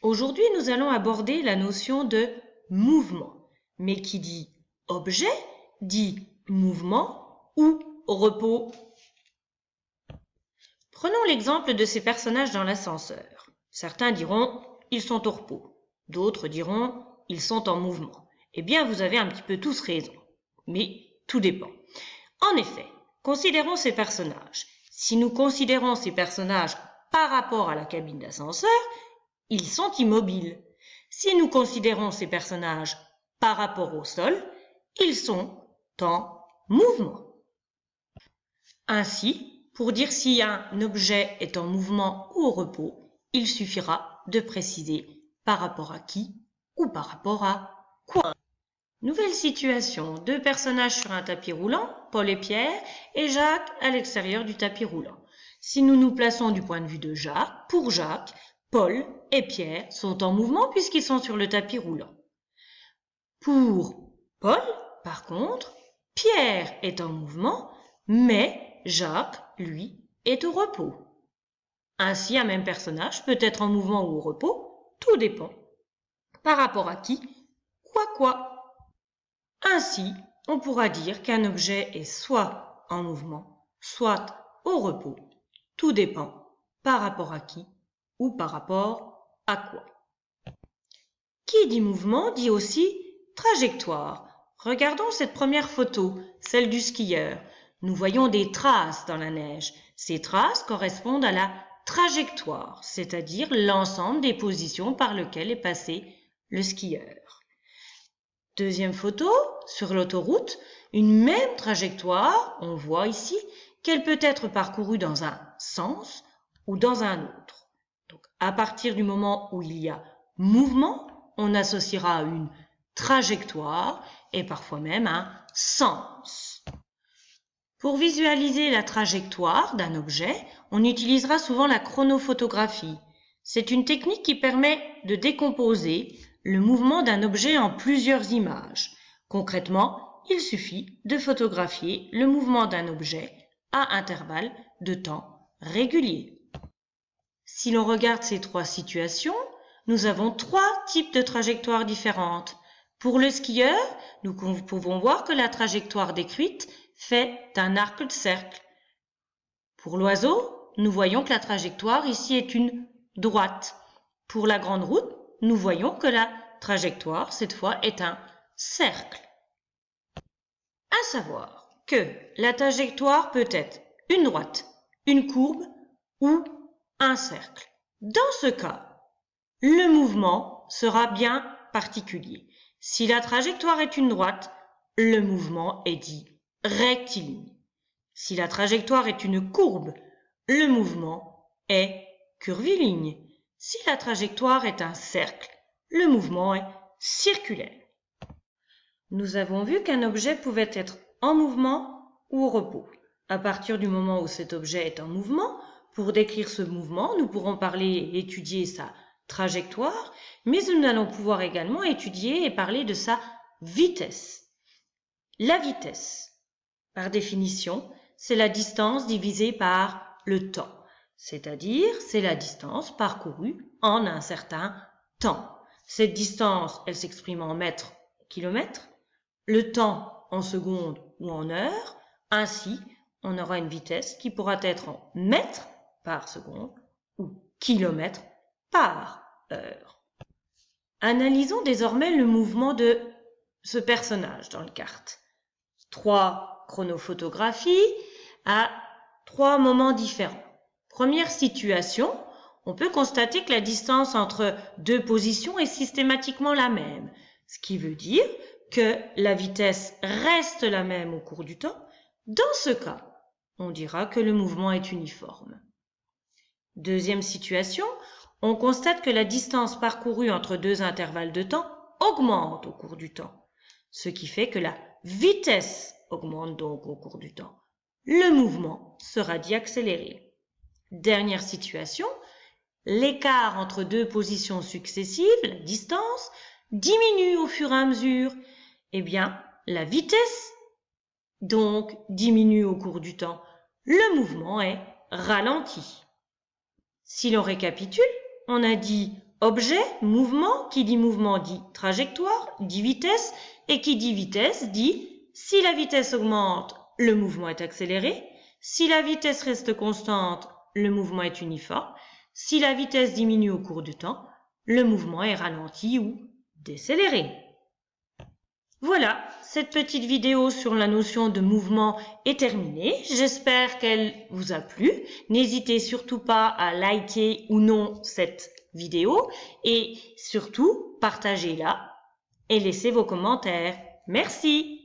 Aujourd'hui, nous allons aborder la notion de mouvement. Mais qui dit objet, dit mouvement ou repos. Prenons l'exemple de ces personnages dans l'ascenseur. Certains diront « ils sont au repos », d'autres diront « ils sont en mouvement ». Eh bien, vous avez un petit peu tous raison, mais tout dépend. En effet, considérons ces personnages. Si nous considérons ces personnages par rapport à la cabine d'ascenseur, ils sont immobiles. Si nous considérons ces personnages par rapport au sol, ils sont en mouvement. Ainsi, pour dire si un objet est en mouvement ou au repos, il suffira de préciser par rapport à qui ou par rapport à quoi. Nouvelle situation, deux personnages sur un tapis roulant, Paul et Pierre, et Jacques à l'extérieur du tapis roulant. Si nous nous plaçons du point de vue de Jacques, pour Jacques, Paul et Pierre sont en mouvement puisqu'ils sont sur le tapis roulant. Pour Paul, par contre, Pierre est en mouvement, mais Jacques, lui, est au repos. Ainsi, un même personnage peut être en mouvement ou au repos, tout dépend. Par rapport à qui, quoi. Ainsi, on pourra dire qu'un objet est soit en mouvement, soit au repos. Tout dépend par rapport à qui ou par rapport à quoi. Qui dit mouvement dit aussi trajectoire. Regardons cette première photo, celle du skieur. Nous voyons des traces dans la neige. Ces traces correspondent à la trajectoire, c'est-à-dire l'ensemble des positions par lesquelles est passé le skieur. Deuxième photo, sur l'autoroute, une même trajectoire, on voit ici qu'elle peut être parcourue dans un sens ou dans un autre. Donc, à partir du moment où il y a mouvement, on associera une trajectoire et parfois même un sens. Pour visualiser la trajectoire d'un objet, on utilisera souvent la chronophotographie. C'est une technique qui permet de décomposer le mouvement d'un objet en plusieurs images. Concrètement, il suffit de photographier le mouvement d'un objet à intervalles de temps réguliers. Si l'on regarde ces trois situations, nous avons trois types de trajectoires différentes. Pour le skieur, nous pouvons voir que la trajectoire décrite fait un arc de cercle. Pour l'oiseau, nous voyons que la trajectoire ici est une droite. Pour la grande route, nous voyons que la trajectoire, cette fois, est un cercle. À savoir que la trajectoire peut être une droite, une courbe ou un cercle. Dans ce cas, le mouvement sera bien particulier. Si la trajectoire est une droite, le mouvement est dit rectiligne. Si la trajectoire est une courbe, le mouvement est curviligne. Si la trajectoire est un cercle, le mouvement est circulaire. Nous avons vu qu'un objet pouvait être en mouvement ou au repos. À partir du moment où cet objet est en mouvement, pour décrire ce mouvement, nous pourrons parler et étudier sa trajectoire, mais nous allons pouvoir également étudier et parler de sa vitesse. La vitesse, par définition, c'est la distance divisée par le temps, c'est-à-dire c'est la distance parcourue en un certain temps. Cette distance, elle s'exprime en mètres, kilomètres, le temps en secondes ou en heures. Ainsi, on aura une vitesse qui pourra être en mètres par seconde ou kilomètres par heure. Analysons désormais le mouvement de ce personnage dans le carte. Trois chronophotographies à trois moments différents. Première situation, on peut constater que la distance entre deux positions est systématiquement la même, ce qui veut dire que la vitesse reste la même au cours du temps. Dans ce cas, on dira que le mouvement est uniforme. Deuxième situation, on constate que la distance parcourue entre deux intervalles de temps augmente au cours du temps, ce qui fait que la vitesse augmente donc au cours du temps. Le mouvement sera dit accéléré. Dernière situation, l'écart entre deux positions successives, la distance, diminue au fur et à mesure. Eh bien, la vitesse donc diminue au cours du temps. Le mouvement est ralenti. Si l'on récapitule, on a dit objet, mouvement. Qui dit mouvement dit trajectoire, dit vitesse. Et qui dit vitesse dit si la vitesse augmente, le mouvement est accéléré. Si la vitesse reste constante, le mouvement est uniforme. Si la vitesse diminue au cours du temps, le mouvement est ralenti ou décéléré. Voilà, cette petite vidéo sur la notion de mouvement est terminée. J'espère qu'elle vous a plu. N'hésitez surtout pas à liker ou non cette vidéo et surtout partagez-la et laissez vos commentaires. Merci.